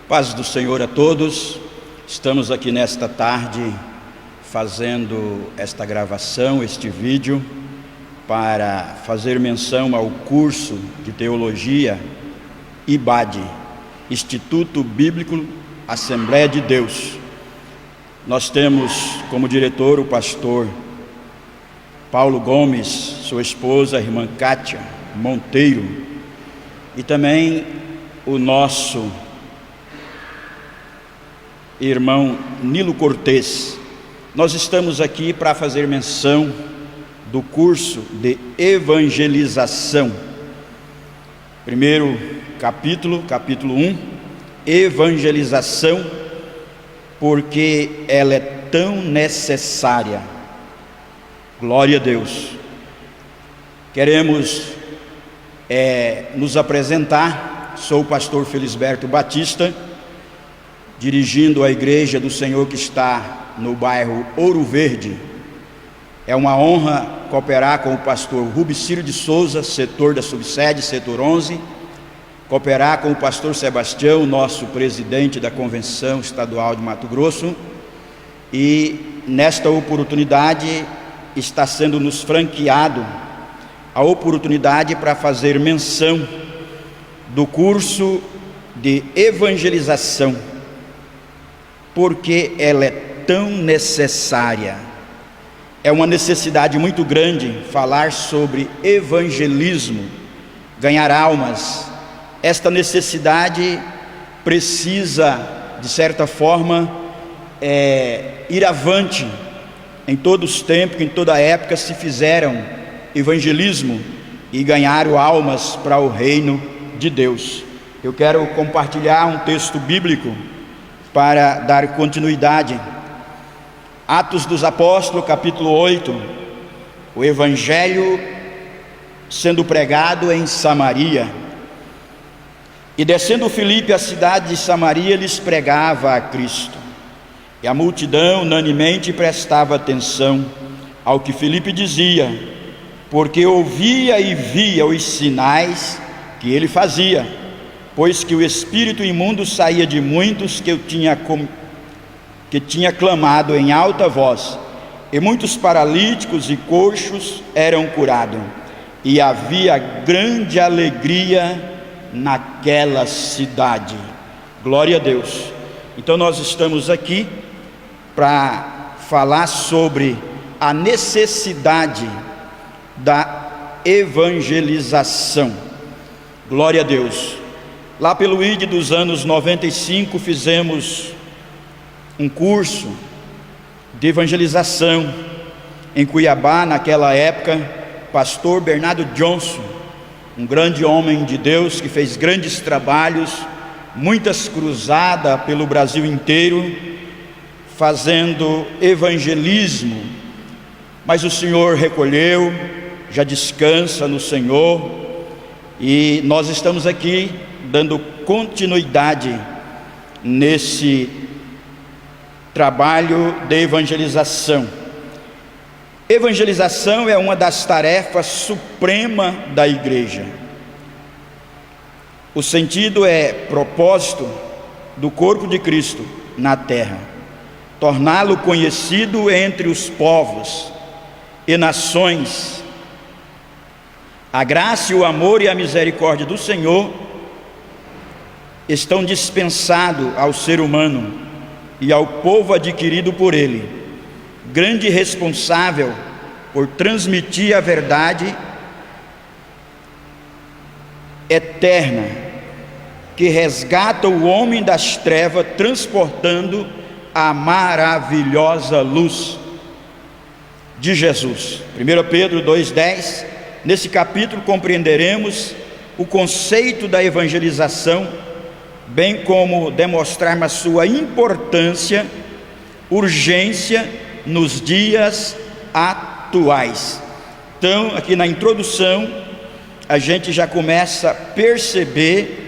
Paz do Senhor a todos. Estamos aqui nesta tarde fazendo esta gravação, este vídeo, para fazer menção ao curso de Teologia IBAD, Instituto Bíblico Assembleia de Deus. Nós temos como diretor o pastor Paulo Gomes, sua esposa, a irmã Kátia Monteiro, e também o nosso irmão Nilo Cortez. Nós estamos aqui para fazer menção do curso de evangelização. Primeiro capítulo 1, evangelização, porque ela é tão necessária. Glória a Deus. Queremos nos apresentar. Sou o pastor Felisberto Batista, dirigindo a igreja do Senhor que está no bairro Ouro Verde. É uma honra cooperar com o pastor Rubicírio de Souza, setor da subsede, setor 11, cooperar com o pastor Sebastião, nosso presidente da Convenção Estadual de Mato Grosso, e nesta oportunidade está sendo nos franqueado a oportunidade para fazer menção do curso de evangelização, porque ela é tão necessária. É uma necessidade muito grande falar sobre evangelismo, ganhar almas. Esta necessidade precisa, de certa forma, ir avante. Em todos os tempos, em toda época se fizeram evangelismo e ganharam almas para o reino de Deus. Eu quero compartilhar um texto bíblico para dar continuidade. Atos dos Apóstolos, capítulo 8, o evangelho sendo pregado em Samaria. E descendo Filipe à cidade de Samaria, lhes pregava a Cristo. E a multidão unanimemente prestava atenção ao que Filipe dizia, porque ouvia e via os sinais que ele fazia, pois que o espírito imundo saía de muitos que tinha clamado em alta voz, e muitos paralíticos e coxos eram curados, e havia grande alegria naquela cidade. Glória a Deus. Então nós estamos aqui para falar sobre a necessidade da evangelização. Glória a Deus. Lá pelo ID dos anos 95 fizemos um curso de evangelização em Cuiabá. Naquela época, pastor Bernardo Johnson, um grande homem de Deus que fez grandes trabalhos, muitas cruzadas pelo Brasil inteiro, fazendo evangelismo. Mas o Senhor recolheu, já descansa no Senhor, e nós estamos aqui dando continuidade nesse trabalho de evangelização. Evangelização é uma das tarefas supremas da igreja. O sentido é propósito do corpo de Cristo na terra, torná-lo conhecido entre os povos e nações. A graça, o amor e a misericórdia do Senhor estão dispensados ao ser humano e ao povo adquirido por ele, grande responsável por transmitir a verdade eterna que resgata o homem das trevas, transportando a maravilhosa luz de Jesus. 1 Pedro 2,10. Nesse capítulo compreenderemos o conceito da evangelização, bem como demonstrarmos a sua importância, urgência nos dias atuais. Então, aqui na introdução, a gente já começa a perceber,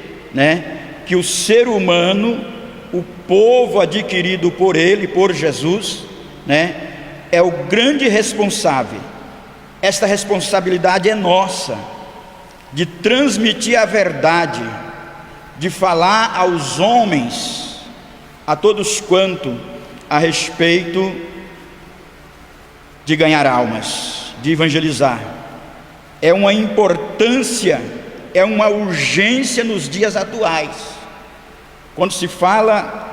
que o ser humano, o povo adquirido por ele, por Jesus, é o grande responsável. Esta responsabilidade é nossa, de transmitir a verdade, de falar aos homens, a todos quanto, a respeito de ganhar almas, de evangelizar. É uma importância, é uma urgência nos dias atuais. Quando se fala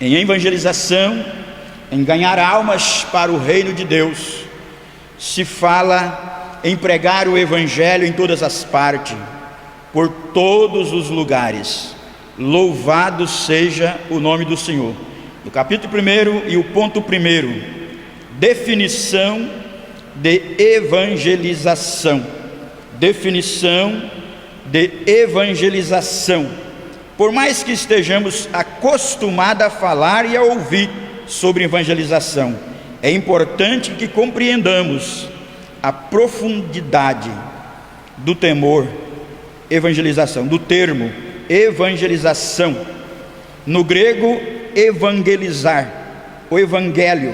em evangelização, em ganhar almas para o reino de Deus, se fala em pregar o evangelho em todas as partes, por todos os lugares. Louvado seja o nome do Senhor. No capítulo 1 e o ponto 1, definição de evangelização. Definição de evangelização. Por mais que estejamos acostumados a falar e a ouvir sobre evangelização, é importante que compreendamos a profundidade do temor evangelização, do termo evangelização. No grego, evangelizar, o evangelho,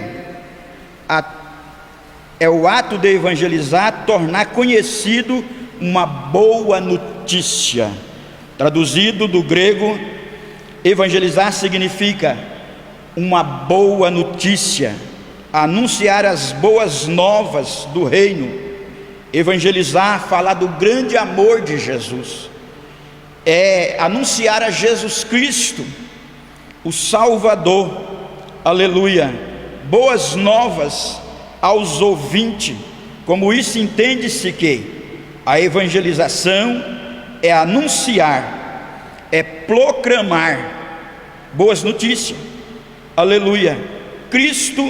é o ato de evangelizar, tornar conhecido uma boa notícia. Traduzido do grego, evangelizar significa uma boa notícia, anunciar as boas novas do reino. Evangelizar, falar do grande amor de Jesus, é anunciar a Jesus Cristo, o Salvador, aleluia, boas novas aos ouvintes. Como isso, entende-se que a evangelização é anunciar, é proclamar boas notícias, aleluia. Cristo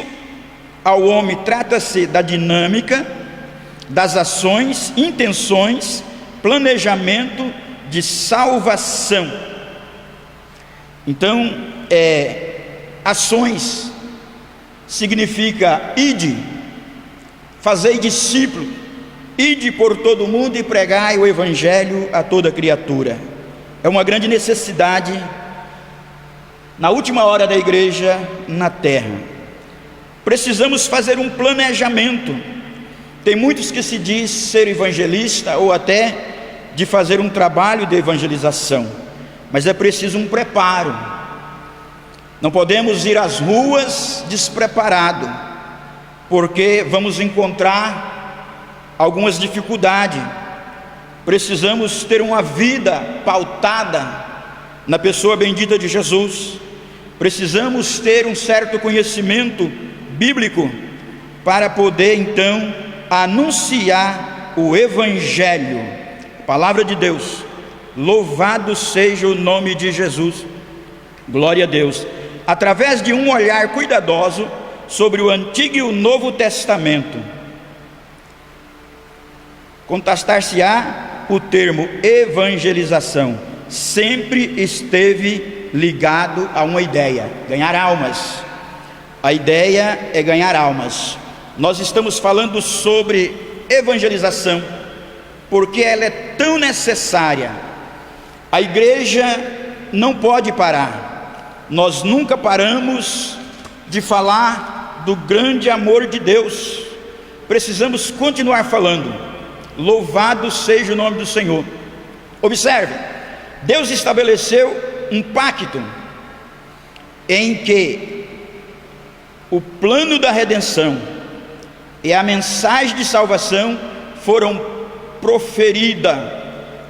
ao homem, trata-se da dinâmica, das ações, intenções, planejamento de salvação. Então, ações significa ide, fazei discípulo, ide por todo o mundo e pregai o evangelho a toda criatura. É uma grande necessidade na última hora da igreja na terra. Precisamos fazer um planejamento. Tem muitos que se diz ser evangelista ou até de fazer um trabalho de evangelização, mas é preciso um preparo. Não podemos ir às ruas despreparado, porque vamos encontrar algumas dificuldades. Precisamos ter uma vida pautada na pessoa bendita de Jesus. Precisamos ter um certo conhecimento bíblico para poder então anunciar o evangelho, a palavra de Deus. Louvado seja o nome de Jesus, glória a Deus. Através de um olhar cuidadoso sobre o Antigo e o Novo Testamento, contrastar-se-á o termo evangelização, sempre esteve ligado a uma ideia: ganhar almas. A ideia é ganhar almas. Nós estamos falando sobre evangelização porque ela é tão necessária. A igreja não pode parar. Nós nunca paramos de falar do grande amor de Deus. Precisamos continuar falando. Louvado seja o nome do Senhor. Observe, Deus estabeleceu um pacto em que o plano da redenção e a mensagem de salvação foram proferidas.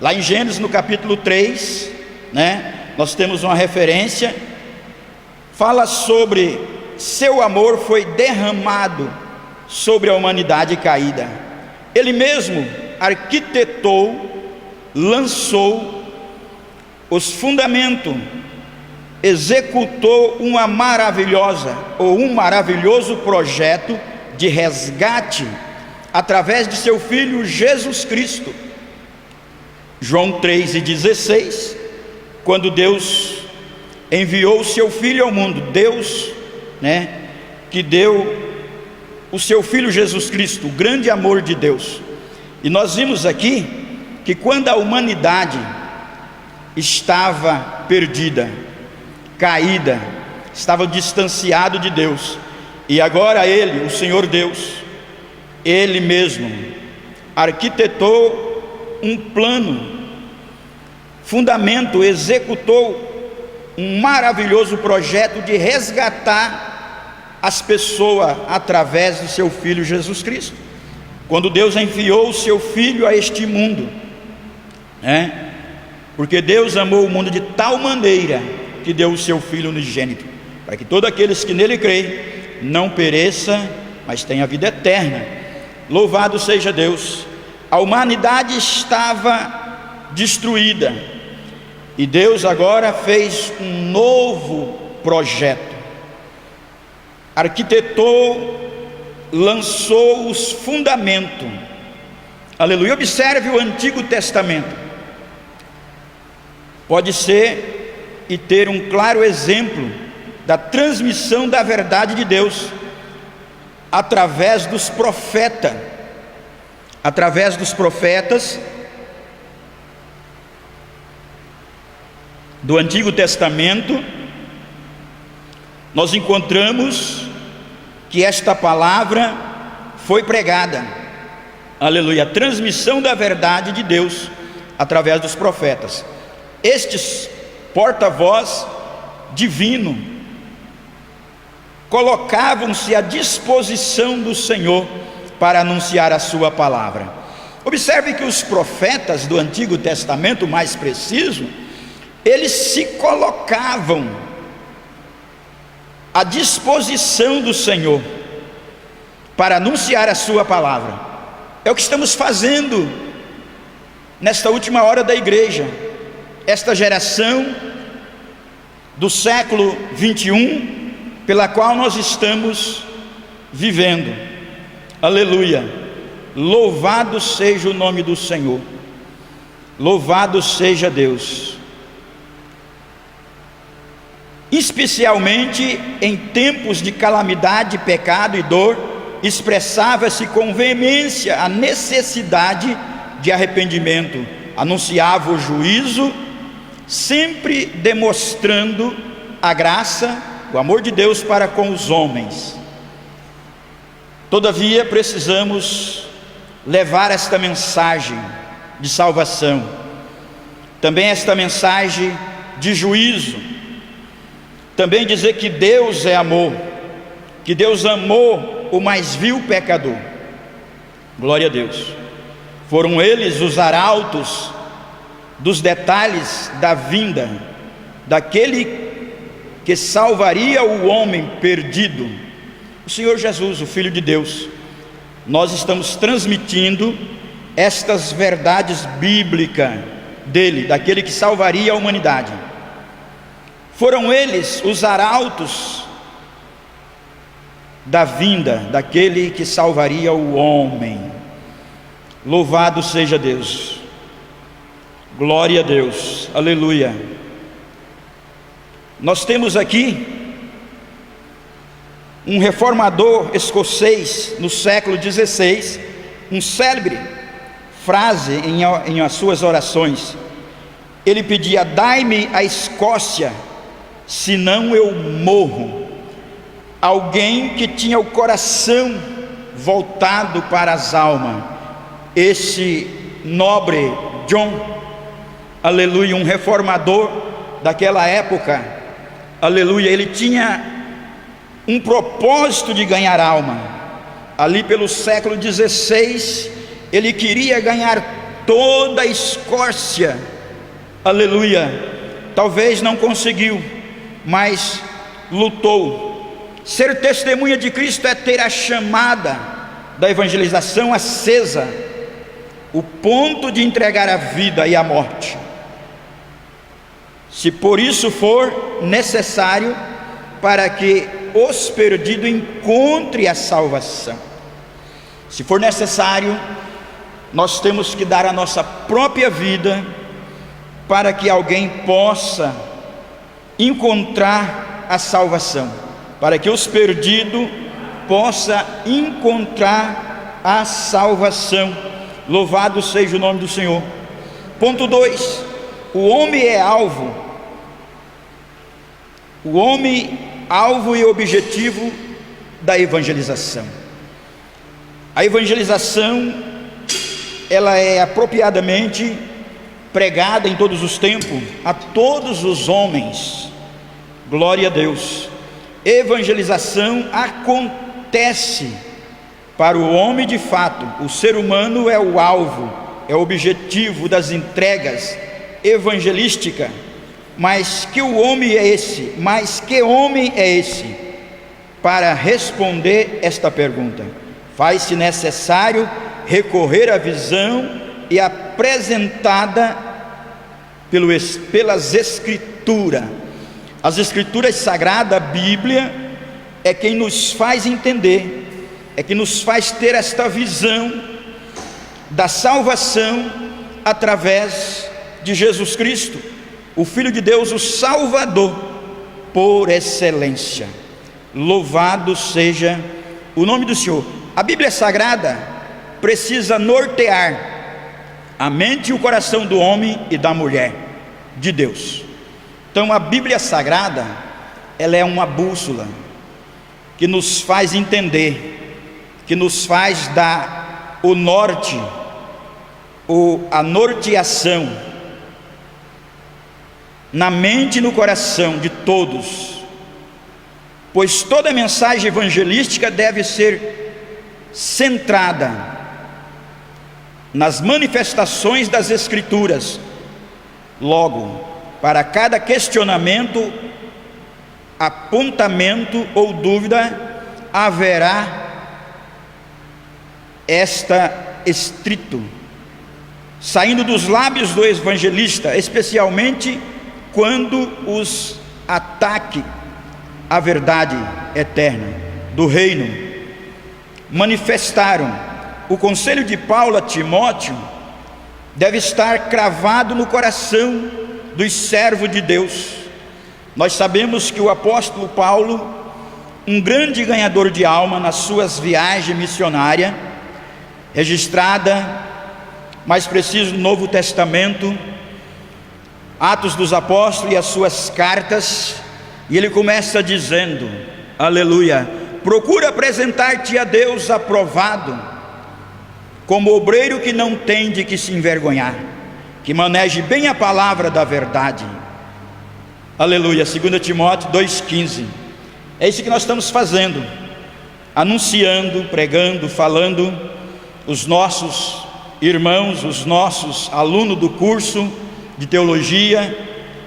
Lá em Gênesis, no capítulo 3, nós temos uma referência, fala sobre seu amor foi derramado sobre a humanidade caída. Ele mesmo arquitetou, lançou os fundamentos, executou um maravilhoso projeto de resgate através de seu Filho Jesus Cristo. João 3,16, quando Deus enviou o seu Filho ao mundo, Deus, que deu o seu Filho Jesus Cristo, o grande amor de Deus. E nós vimos aqui que quando a humanidade estava perdida, caída, estava distanciado de Deus, e agora Ele, o Senhor Deus, Ele mesmo arquitetou um plano, fundamento, executou um maravilhoso projeto de resgatar as pessoas através do seu Filho Jesus Cristo. Quando Deus enviou o seu Filho a este mundo, porque Deus amou o mundo de tal maneira que deu o seu Filho unigênito, para que todos aqueles que nele creem não pereça, mas tenha vida eterna. Louvado seja Deus. A humanidade estava destruída, e Deus agora fez um novo projeto, arquitetou, lançou os fundamentos. Aleluia. Observe o Antigo Testamento. Pode ser e ter um claro exemplo da transmissão da verdade de Deus através dos profetas. Através dos profetas do Antigo Testamento, nós encontramos que esta palavra foi pregada. Aleluia. A transmissão da verdade de Deus através dos profetas. Estes porta-voz divino colocavam-se à disposição do Senhor para anunciar a sua palavra. Observe que os profetas do Antigo Testamento, mais preciso, eles se colocavam à disposição do Senhor para anunciar a sua palavra. É o que estamos fazendo nesta última hora da igreja. Esta geração do século 21, pela qual nós estamos vivendo. Aleluia. Louvado seja o nome do Senhor. Louvado seja Deus. Especialmente em tempos de calamidade, pecado e dor, expressava-se com veemência a necessidade de arrependimento. Anunciava o juízo, sempre demonstrando a graça, o amor de Deus para com os homens. Todavia precisamos levar esta mensagem de salvação, também esta mensagem de juízo, também dizer que Deus é amor, que Deus amou o mais vil pecador. Glória a Deus. Foram eles os arautos dos detalhes da vinda daquele que salvaria o homem perdido, o Senhor Jesus, o Filho de Deus. Nós estamos transmitindo estas verdades bíblicas dele, daquele que salvaria a humanidade. Foram eles os arautos da vinda daquele que salvaria o homem. Louvado seja Deus. Glória a Deus. Aleluia. Nós temos aqui um reformador escocês no século XVI, um célebre frase em as suas orações. Ele pedia: dai-me a Escócia, senão eu morro. Alguém que tinha o coração voltado para as almas. Esse nobre John, aleluia, um reformador daquela época, aleluia, ele tinha um propósito de ganhar alma. Ali pelo século XVI, ele queria ganhar toda a Escócia, aleluia. Talvez não conseguiu, mas lutou. Ser testemunha de Cristo é ter a chamada da evangelização acesa, o ponto de entregar a vida e a morte, se por isso for necessário, para que os perdidos encontrem a salvação. Se for necessário, nós temos que dar a nossa própria vida para que alguém possa encontrar a salvação, para que os perdidos possam encontrar a salvação. Louvado seja o nome do Senhor. Ponto 2. O homem é alvo. O homem, alvo e objetivo da evangelização. A evangelização, ela é apropriadamente pregada em todos os tempos, a todos os homens. Glória a Deus. Evangelização acontece para o homem de fato. O ser humano é o alvo, é o objetivo das entregas evangelísticas. Mas que o homem é esse? Mas que homem é esse? Para responder esta pergunta, faz-se necessário recorrer à visão e apresentada pelas Escrituras. As Escrituras Sagradas, a Bíblia, é quem nos faz entender, é quem nos faz ter esta visão da salvação através de Jesus Cristo, o Filho de Deus, o Salvador por excelência. Louvado seja o nome do Senhor. A Bíblia Sagrada precisa nortear a mente e o coração do homem e da mulher de Deus. Então a Bíblia Sagrada, ela é uma bússola que nos faz entender, que nos faz dar o norte, a norteação na mente e no coração de todos, pois toda mensagem evangelística deve ser centrada nas manifestações das Escrituras. Logo, para cada questionamento, apontamento ou dúvida, haverá esta estrito saindo dos lábios do evangelista, especialmente quando os ataque a verdade eterna do reino manifestaram. O conselho de Paulo a Timóteo deve estar cravado no coração dos servos de Deus. Nós sabemos que o apóstolo Paulo, um grande ganhador de alma nas suas viagens missionárias, registrada, mais preciso, no Novo Testamento, Atos dos Apóstolos e as suas cartas, e ele começa dizendo, aleluia, procura apresentar-te a Deus aprovado, como obreiro que não tem de que se envergonhar, que maneje bem a palavra da verdade. Aleluia. 2 Timóteo 2,15. É isso que nós estamos fazendo, anunciando, pregando, falando. Os nossos irmãos, os nossos alunos do curso de teologia,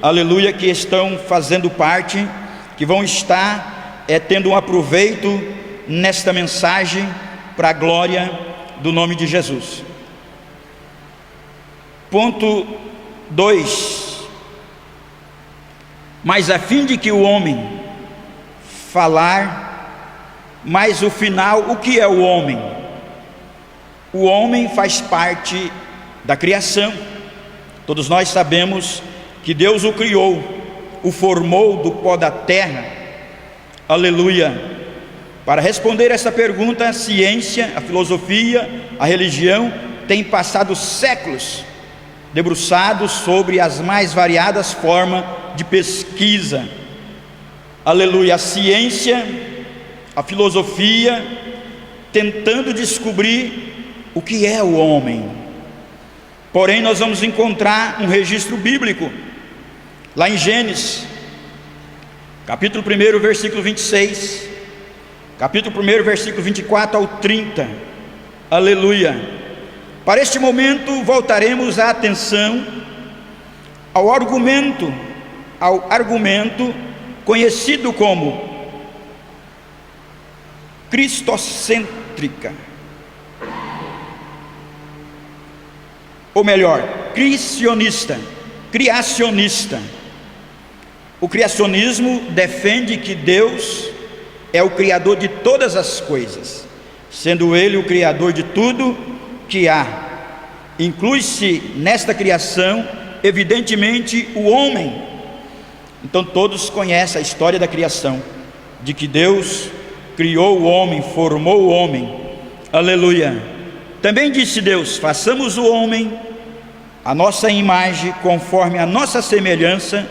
aleluia, que estão fazendo parte, que vão estar tendo um aproveito nesta mensagem para a glória do nome de Jesus. Ponto 2. Mas a fim de que o homem falar, mas o final, o que é o homem? O homem faz parte da criação. Todos nós sabemos que Deus o criou, o formou do pó da terra. Aleluia. Para responder essa pergunta, a ciência, a filosofia, a religião têm passado séculos debruçados sobre as mais variadas formas de pesquisa. Aleluia. A ciência, a filosofia, tentando descobrir o que é o homem. Porém, nós vamos encontrar um registro bíblico lá em Gênesis, capítulo 1, versículo 26, capítulo 1, versículo 24 ao 30. Aleluia. Para este momento voltaremos a atenção ao argumento conhecido como cristocêntrica, ou melhor, criacionista. O criacionismo defende que Deus é o criador de todas as coisas, sendo Ele o criador de tudo que há. Inclui-se nesta criação, evidentemente, o homem. Então todos conhecem a história da criação, de que Deus criou o homem, formou o homem. Aleluia. Também disse Deus: façamos o homem a nossa imagem, conforme a nossa semelhança.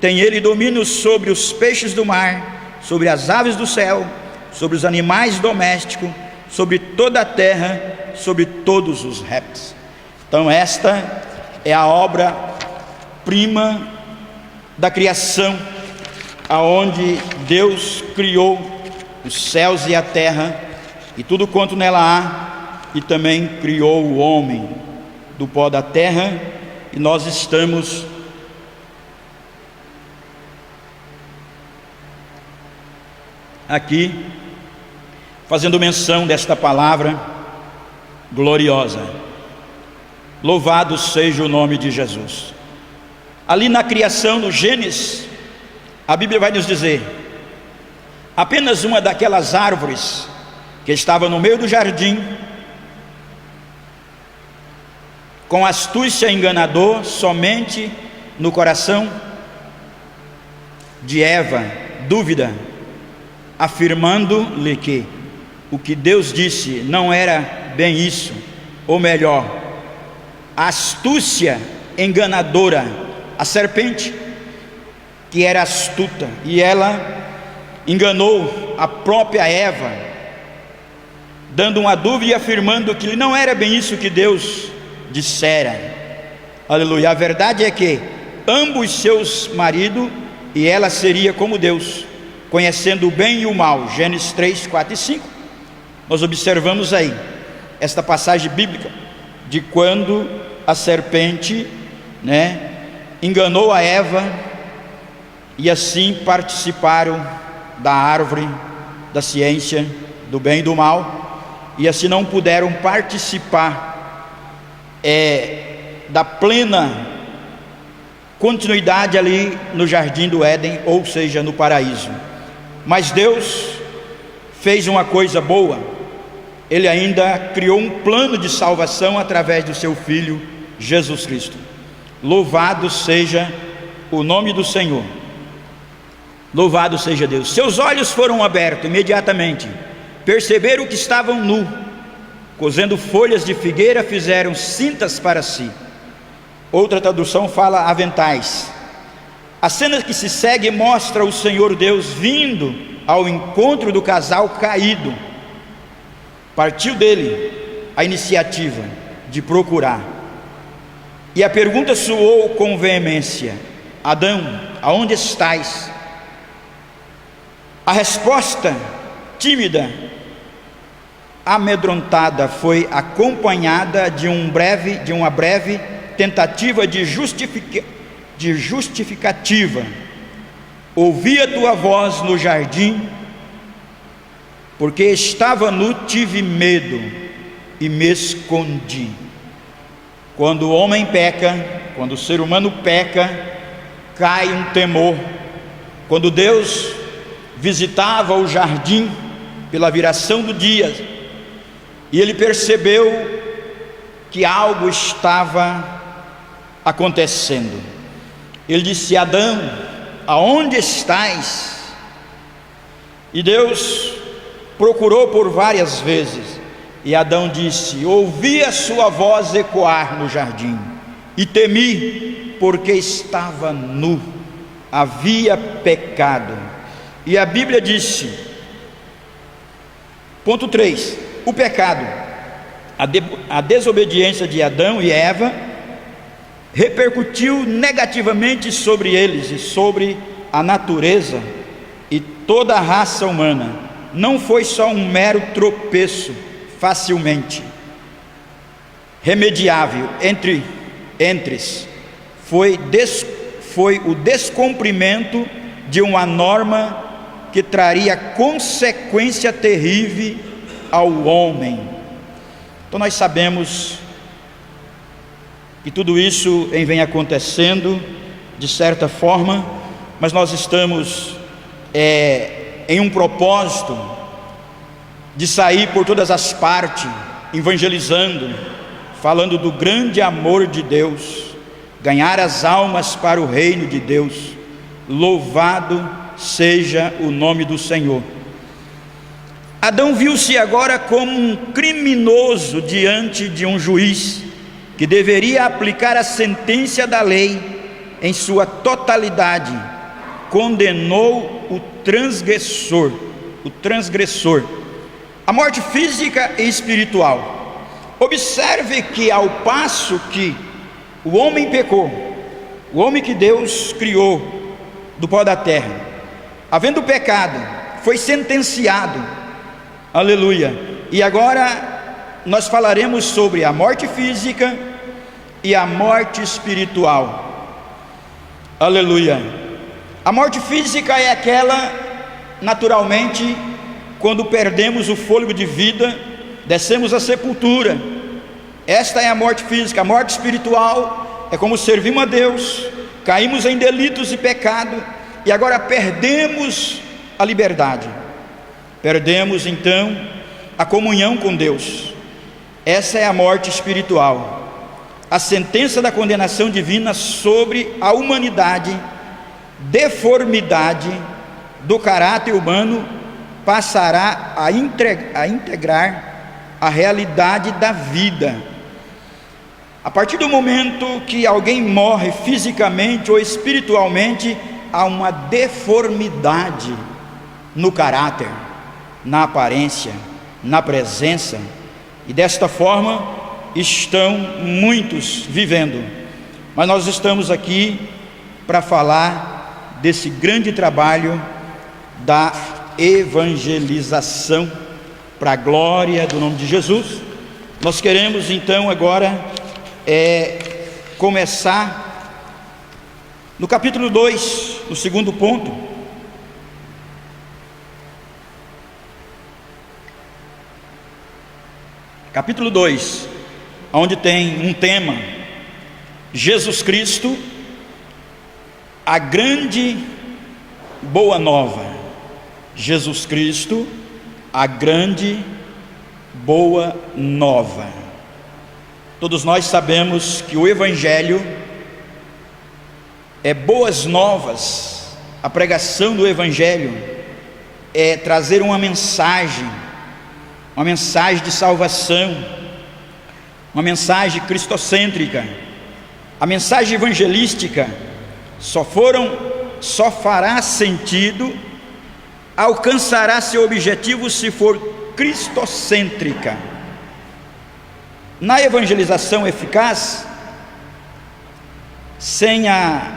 Tem ele domínio sobre os peixes do mar, sobre as aves do céu, sobre os animais domésticos, sobre toda a terra, sobre todos os répteis. Então esta é a obra-prima da criação, aonde Deus criou os céus e a terra e tudo quanto nela há, e também criou o homem do pó da terra, e nós estamos aqui fazendo menção desta palavra gloriosa. Louvado seja o nome de Jesus. Ali na criação, no Gênesis, a Bíblia vai nos dizer: apenas uma daquelas árvores que estava no meio do jardim, com astúcia enganador somente no coração de Eva, dúvida, afirmando-lhe que o que Deus disse não era bem isso, ou melhor, a astúcia enganadora, a serpente, que era astuta, e ela enganou a própria Eva, dando uma dúvida e afirmando que não era bem isso que Deus dissera. Aleluia. A verdade é que ambos seus maridos, e ela seria como Deus, conhecendo o bem e o mal. Gênesis 3, 4 e 5. Nós observamos aí esta passagem bíblica de quando a serpente, enganou a Eva, e assim participaram da árvore da ciência do bem e do mal, e assim não puderam participar da plena continuidade ali no jardim do Éden, ou seja, no paraíso. Mas Deus fez uma coisa boa. Ele ainda criou um plano de salvação através do seu Filho Jesus Cristo. Louvado seja o nome do Senhor. Louvado seja Deus. Seus olhos foram abertos imediatamente, perceberam que estavam nu, cozendo folhas de figueira, fizeram cintas para si. Outra tradução fala aventais. A cena que se segue mostra o Senhor Deus vindo ao encontro do casal caído. Partiu dele a iniciativa de procurar, e a pergunta soou com veemência: Adão, aonde estás? A resposta tímida, amedrontada, foi acompanhada de uma breve tentativa de justificativa. Ouvi a tua voz no jardim, porque estava nu, tive medo e me escondi. Quando o homem peca, quando o ser humano peca, cai um temor. Quando Deus visitava o jardim pela viração do dia, e ele percebeu que algo estava acontecendo, ele disse: Adão, aonde estás? E Deus procurou por várias vezes, e Adão disse: ouvi a sua voz ecoar no jardim, e temi, porque estava nu, havia pecado. E a Bíblia disse, ponto 3, o pecado, a desobediência de Adão e Eva repercutiu negativamente sobre eles e sobre a natureza e toda a raça humana. Não foi só um mero tropeço facilmente remediável entre foi o descumprimento de uma norma que traria consequência terrível ao homem. Então nós sabemos que tudo isso vem acontecendo de certa forma, mas nós estamos em um propósito de sair por todas as partes, evangelizando, falando do grande amor de Deus, ganhar as almas para o reino de Deus. Louvado seja o nome do Senhor. Adão viu-se agora como um criminoso diante de um juiz que deveria aplicar a sentença da lei em sua totalidade. Condenou o transgressor à morte física e espiritual. Observe que ao passo que O homem pecou, o homem que Deus criou do pó da terra, havendo pecado, foi sentenciado, aleluia. E agora nós falaremos sobre a morte física e a morte espiritual, aleluia. A morte física é aquela, naturalmente, quando perdemos o fôlego de vida, descemos à sepultura. Esta é a morte física. A morte espiritual é como servimos a Deus, caímos em delitos e pecado, e agora perdemos a liberdade, perdemos então a comunhão com Deus. Essa é a morte espiritual, a sentença da condenação divina sobre a humanidade. Deformidade do caráter humano passará a integrar a realidade da vida. A partir do momento que alguém morre fisicamente ou espiritualmente, há uma deformidade no caráter, na aparência, na presença, e desta forma estão muitos vivendo. Mas nós estamos aqui para falar desse grande trabalho da evangelização, para a glória do nome de Jesus. Nós queremos então agora começar no capítulo 2, no segundo ponto. Capítulo 2, onde tem um tema: Jesus Cristo, a grande boa nova. Jesus Cristo, a grande boa nova. Todos nós sabemos que o Evangelho é boas novas. A pregação do Evangelho é trazer uma mensagem de salvação, uma mensagem cristocêntrica. A mensagem evangelística só fará sentido, alcançará seu objetivo se for cristocêntrica. Na evangelização eficaz, sem a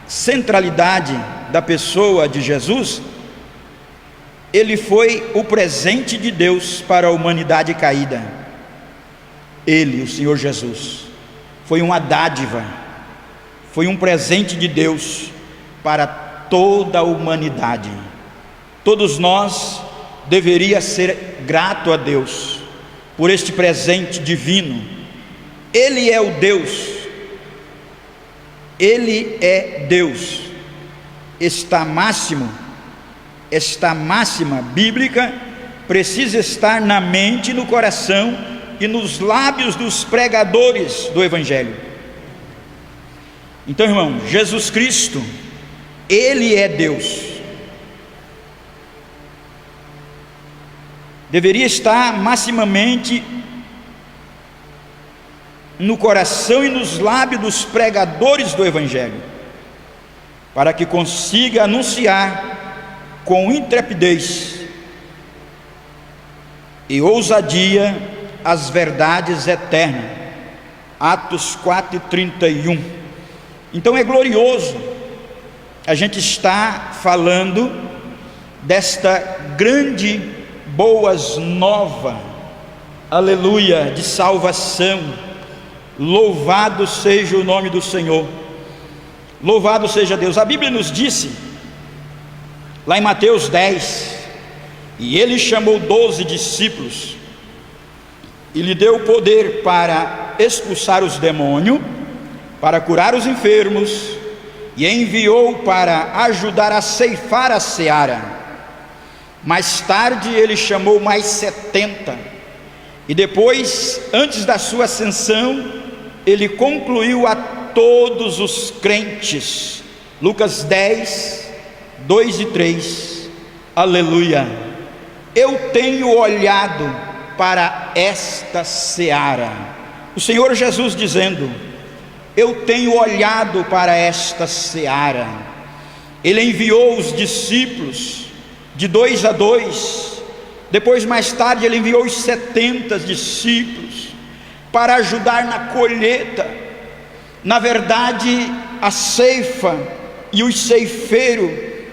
centralidade da pessoa de Jesus, ele foi o presente de Deus para a humanidade caída. Ele, o Senhor Jesus, foi uma dádiva, foi um presente de Deus para toda a humanidade. Todos nós deveríamos ser gratos a Deus por este presente divino. Ele é o Deus, Ele é Deus. Esta máxima bíblica precisa estar na mente, no coração e nos lábios dos pregadores do Evangelho. Então, irmão, Jesus Cristo, Ele é Deus. Deveria estar maximamente no coração e nos lábios dos pregadores do Evangelho, para que consiga anunciar com intrepidez e ousadia as verdades eternas. Atos 4:31. Então é glorioso a gente estar falando desta grande boas nova, aleluia, de salvação. Louvado seja o nome do Senhor, louvado seja Deus. A Bíblia nos disse, lá em Mateus 10, e ele chamou 12 discípulos, e lhe deu poder para expulsar os demônios, para curar os enfermos, e enviou para ajudar a ceifar a seara. Mais tarde ele chamou mais 70, e depois, antes da sua ascensão, ele concluiu a todos os crentes. Lucas 10, 2 e 3, aleluia. Eu tenho olhado para esta seara, o Senhor Jesus dizendo: eu tenho olhado para esta seara. Ele enviou os discípulos de 2 a 2, depois mais tarde ele enviou os 70 discípulos para ajudar na colheita. Na verdade, a ceifa e os ceifeiros,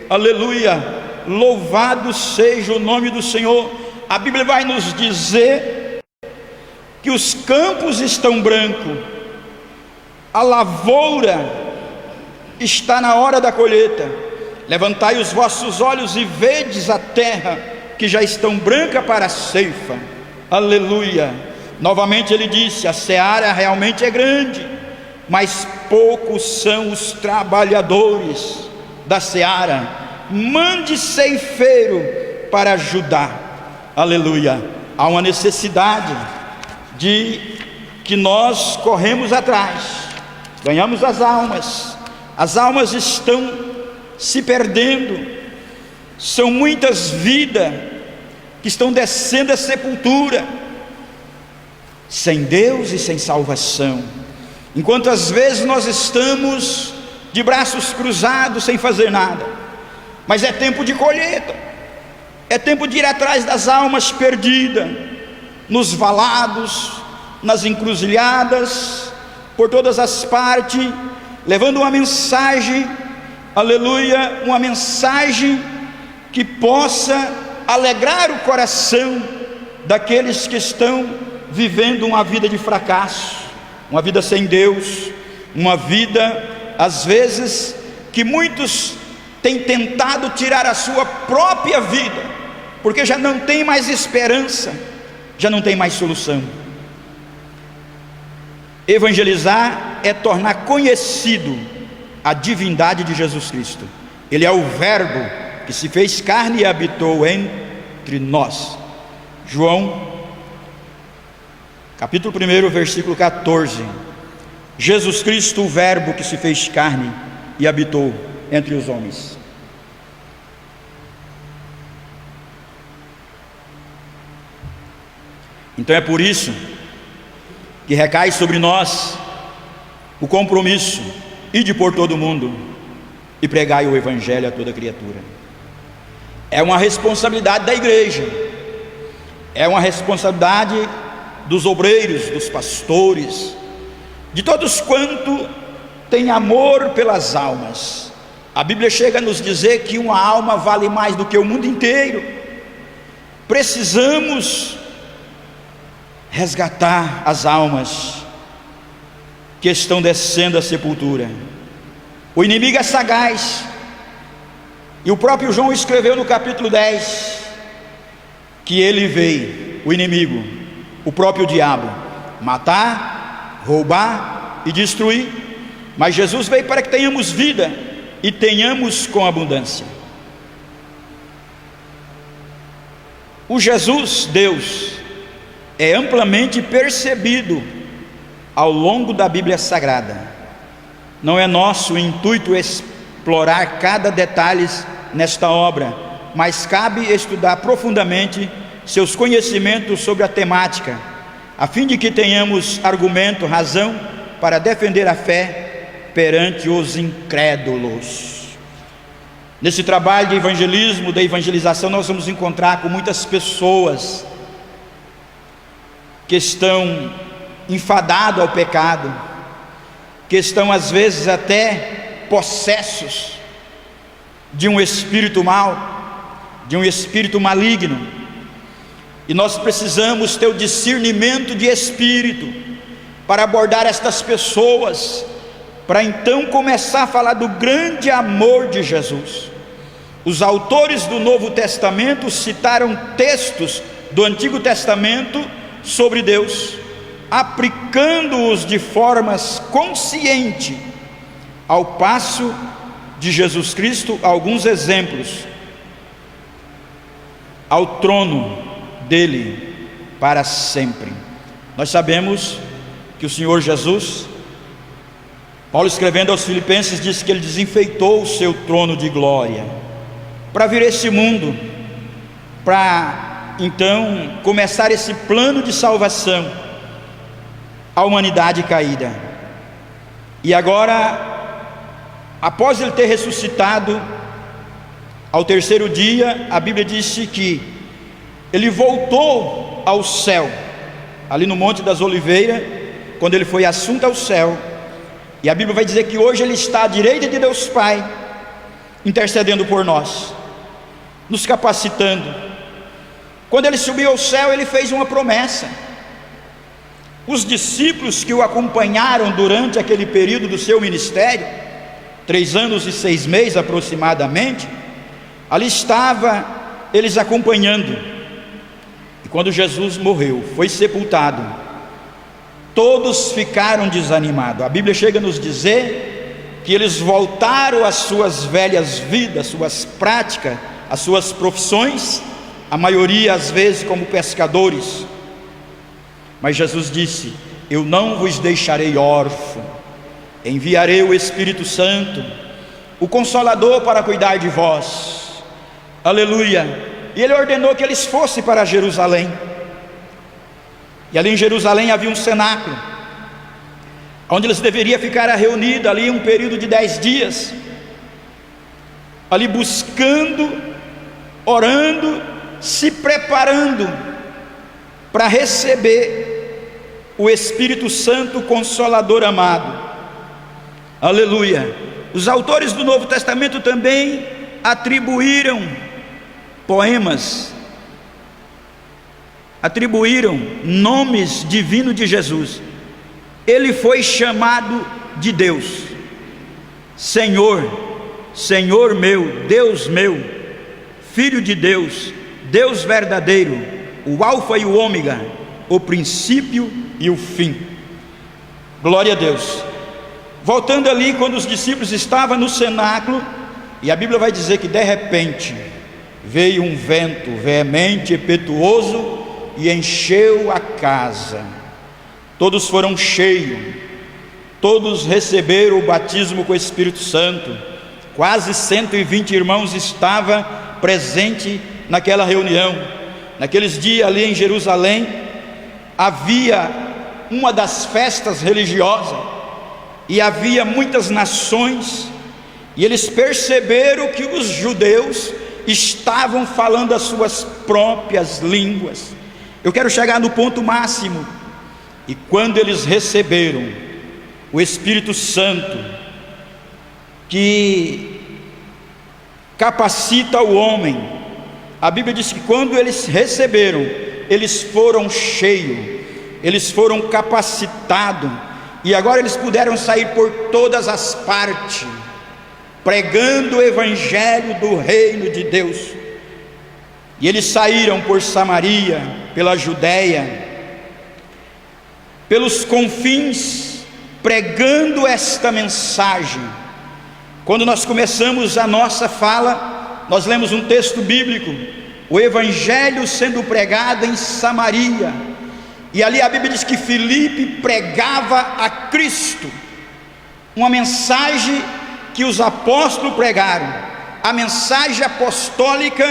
aleluia, louvado seja o nome do Senhor. A Bíblia vai nos dizer que os campos estão brancos, a lavoura está na hora da colheita. Levantai os vossos olhos e vedes a terra, que já estão branca para a ceifa, aleluia. Novamente ele disse: a seara realmente é grande, mas poucos são os trabalhadores da seara. Mande ceifeiro para ajudar, aleluia. Há uma necessidade de que nós corremos atrás, ganhamos as almas estão se perdendo, são muitas vidas que estão descendo a sepultura, sem Deus e sem salvação. Enquanto às vezes nós estamos de braços cruzados sem fazer nada, mas é tempo de colheita, é tempo de ir atrás das almas perdidas, nos valados, nas encruzilhadas, por todas as partes, levando uma mensagem, aleluia, uma mensagem que possa alegrar o coração daqueles que estão vivendo uma vida de fracasso, uma vida sem Deus, uma vida, às vezes, que muitos têm tentado tirar a sua própria vida, porque já não tem mais esperança, já não tem mais solução. Evangelizar é tornar conhecido a divindade de Jesus Cristo. Ele é o Verbo que se fez carne e habitou entre nós. João capítulo 1, versículo 14. Jesus Cristo, o Verbo que se fez carne e habitou entre os homens. Então é por isso que recai sobre nós o compromisso: ide por todo o mundo e pregai o Evangelho a toda criatura. É uma responsabilidade da igreja, é uma responsabilidade dos obreiros, dos pastores, de todos quanto têm amor pelas almas. A Bíblia chega a nos dizer que uma alma vale mais do que o mundo inteiro. Precisamos resgatar as almas que estão descendo a sepultura. O inimigo é sagaz, e o próprio João escreveu no capítulo 10 que ele veio, o inimigo, o próprio diabo, matar, roubar e destruir, mas Jesus veio para que tenhamos vida e tenhamos com abundância. O Jesus, Deus, é amplamente percebido ao longo da Bíblia Sagrada. Não é nosso intuito explorar cada detalhe nesta obra, mas cabe estudar profundamente seus conhecimentos sobre a temática, a fim de que tenhamos argumento, razão para defender a fé perante os incrédulos. Nesse trabalho de evangelismo, da evangelização, nós vamos encontrar com muitas pessoas que estão enfadados ao pecado, que estão às vezes até possessos de um espírito mau, de um espírito maligno, e nós precisamos ter o discernimento de espírito para abordar estas pessoas, para então começar a falar do grande amor de Jesus. Os autores do Novo Testamento citaram textos do Antigo Testamento sobre Deus, aplicando-os de formas consciente, ao passo de Jesus Cristo, alguns exemplos, ao trono dele para sempre. Nós sabemos que o Senhor Jesus, Paulo escrevendo aos Filipenses, disse que ele desenfeitou o seu trono de glória para vir a esse mundo, para então começar esse plano de salvação à humanidade caída. E agora, após ele ter ressuscitado ao terceiro dia, a Bíblia disse que ele voltou ao céu, ali no Monte das Oliveiras, quando ele foi assunto ao céu, E a Bíblia vai dizer que hoje Ele está à direita de Deus Pai, intercedendo por nós, nos capacitando. Quando Ele subiu ao céu, Ele fez uma promessa. Os discípulos que o acompanharam durante aquele período do seu ministério, 3 anos e 6 meses aproximadamente, ali estava eles acompanhando. E quando Jesus morreu, foi sepultado, todos ficaram desanimados. A Bíblia chega a nos dizer que eles voltaram às suas velhas vidas, suas práticas, às suas profissões, a maioria às vezes como pescadores. Mas Jesus disse: eu não vos deixarei órfãos, enviarei o Espírito Santo, o Consolador, para cuidar de vós. Aleluia. E Ele ordenou que eles fossem para Jerusalém. E ali em Jerusalém havia um cenáculo, onde eles deveriam ficar reunidos ali um período de 10 dias, ali buscando, orando, se preparando para receber o Espírito Santo Consolador amado. Aleluia. Os autores do Novo Testamento também atribuíram poemas, atribuíram nomes divinos de Jesus. Ele foi chamado de Deus, Senhor, Senhor meu, Filho de Deus, Deus verdadeiro, o Alfa e o Ômega, o princípio e o fim. Glória a Deus. Voltando ali, quando os discípulos estavam no cenáculo, e a Bíblia vai dizer que de repente veio um vento veemente, impetuoso, e encheu a casa. Todos foram cheios, todos receberam o batismo com o Espírito Santo. Quase 120 irmãos estavam presentes naquela reunião. Naqueles dias ali em Jerusalém havia uma das festas religiosas, e havia muitas nações, e eles perceberam que os judeus estavam falando as suas próprias línguas. Eu quero chegar no ponto máximo. E quando eles receberam o Espírito Santo, que capacita o homem, a Bíblia diz que quando eles receberam, eles foram cheios, eles foram capacitados, e agora eles puderam sair por todas as partes, pregando o Evangelho do Reino de Deus. E eles saíram por Samaria, pela Judéia, pelos confins, pregando esta mensagem. Quando nós começamos a nossa fala, nós lemos um texto bíblico, o Evangelho sendo pregado em Samaria, e ali a Bíblia diz que Filipe pregava a Cristo, uma mensagem que os apóstolos pregaram. A mensagem apostólica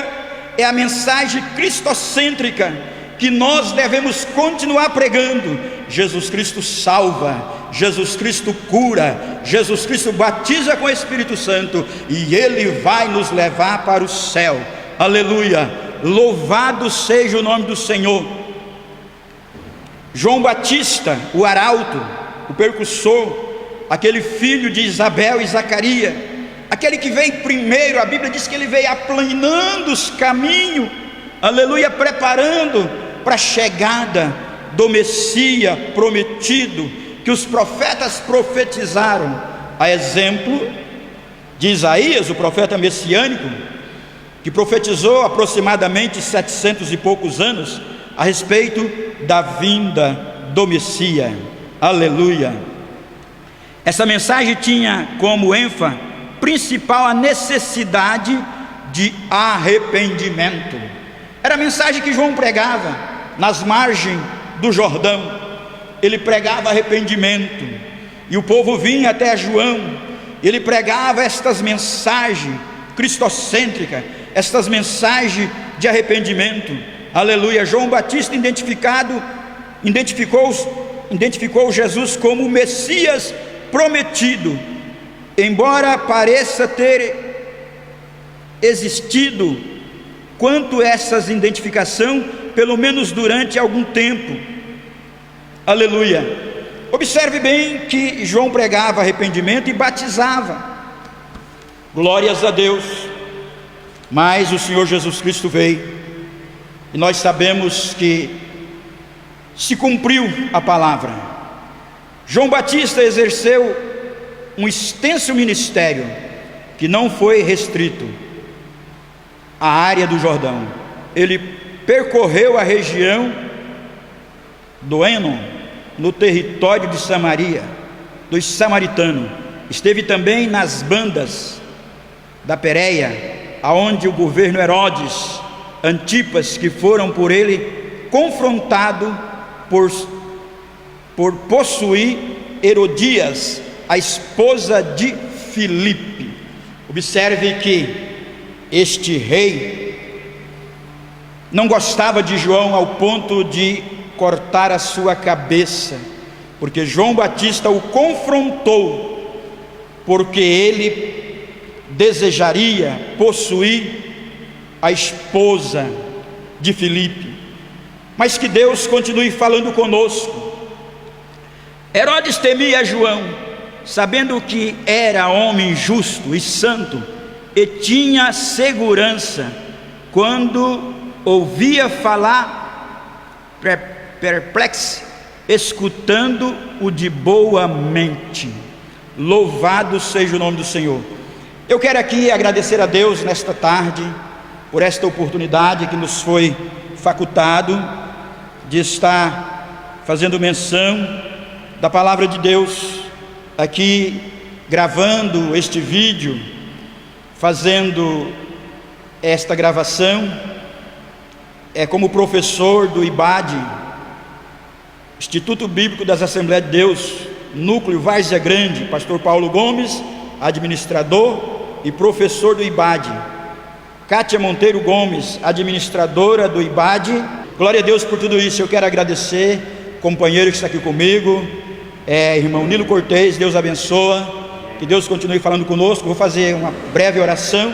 é a mensagem cristocêntrica, que nós devemos continuar pregando. Jesus Cristo salva, Jesus Cristo cura, Jesus Cristo batiza com o Espírito Santo, e Ele vai nos levar para o céu. Aleluia, louvado seja o nome do Senhor. João Batista, o arauto, o percussor, aquele filho de Isabel e Zacarias, aquele que veio primeiro, a Bíblia diz que ele veio aplanando os caminhos, aleluia, preparando para a chegada do Messias prometido, que os profetas profetizaram, a exemplo de Isaías, o profeta messiânico, que profetizou aproximadamente 700 e poucos anos a respeito da vinda do Messias. Aleluia. Essa mensagem tinha como ênfase principal a necessidade de arrependimento. Era a mensagem que João pregava nas margens do Jordão. Ele pregava arrependimento, e o povo vinha até João. Ele pregava estas mensagens cristocêntricas, estas mensagens de arrependimento. Aleluia. João Batista identificou Jesus como o Messias prometido, embora pareça ter existido quanto essas identificação, pelo menos durante algum tempo. Aleluia. Observe bem que João pregava arrependimento e batizava. Glórias a Deus. Mas o Senhor Jesus Cristo veio, e nós sabemos que se cumpriu a palavra. João Batista exerceu um extenso ministério que não foi restrito à área do Jordão. Ele percorreu a região do Enon, no território de Samaria, dos samaritanos. Esteve também nas bandas da Pérea, aonde o governo Herodes Antipas, que foram por ele confrontado por possuir Herodias, a esposa de Filipe. Observe que este rei não gostava de João ao ponto de cortar a sua cabeça, porque João Batista o confrontou, porque ele desejaria possuir a esposa de Filipe. Mas que Deus continue falando conosco. Herodes temia João, sabendo que era homem justo e santo, e tinha segurança quando ouvia falar, perplexo, escutando-o de boa mente. Louvado seja o nome do Senhor. Eu quero aqui agradecer a Deus nesta tarde por esta oportunidade que nos foi facultado de estar fazendo menção da palavra de Deus, aqui gravando este vídeo, fazendo esta gravação, como professor do IBAD, Instituto Bíblico das Assembleias de Deus, Núcleo Várzea Grande, pastor Paulo Gomes, administrador e professor do IBAD. Kátia Monteiro Gomes, administradora do IBAD. Glória a Deus por tudo isso. Eu quero agradecer, companheiro que está aqui comigo, irmão Nilo Cortez, Deus abençoa, que Deus continue falando conosco. Vou fazer uma breve oração.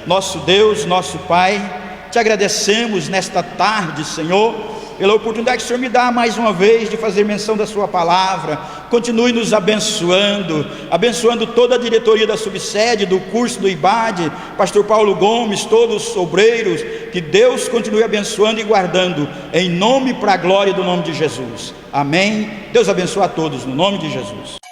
Nosso Deus, nosso Pai, te agradecemos nesta tarde, Senhor, pela oportunidade que o Senhor me dá mais uma vez de fazer menção da sua palavra. Continue nos abençoando, abençoando toda a diretoria da subsede, do curso do IBAD, pastor Paulo Gomes, todos os obreiros. Que Deus continue abençoando e guardando, em nome para a glória do nome de Jesus. Amém. Deus abençoe a todos no nome de Jesus.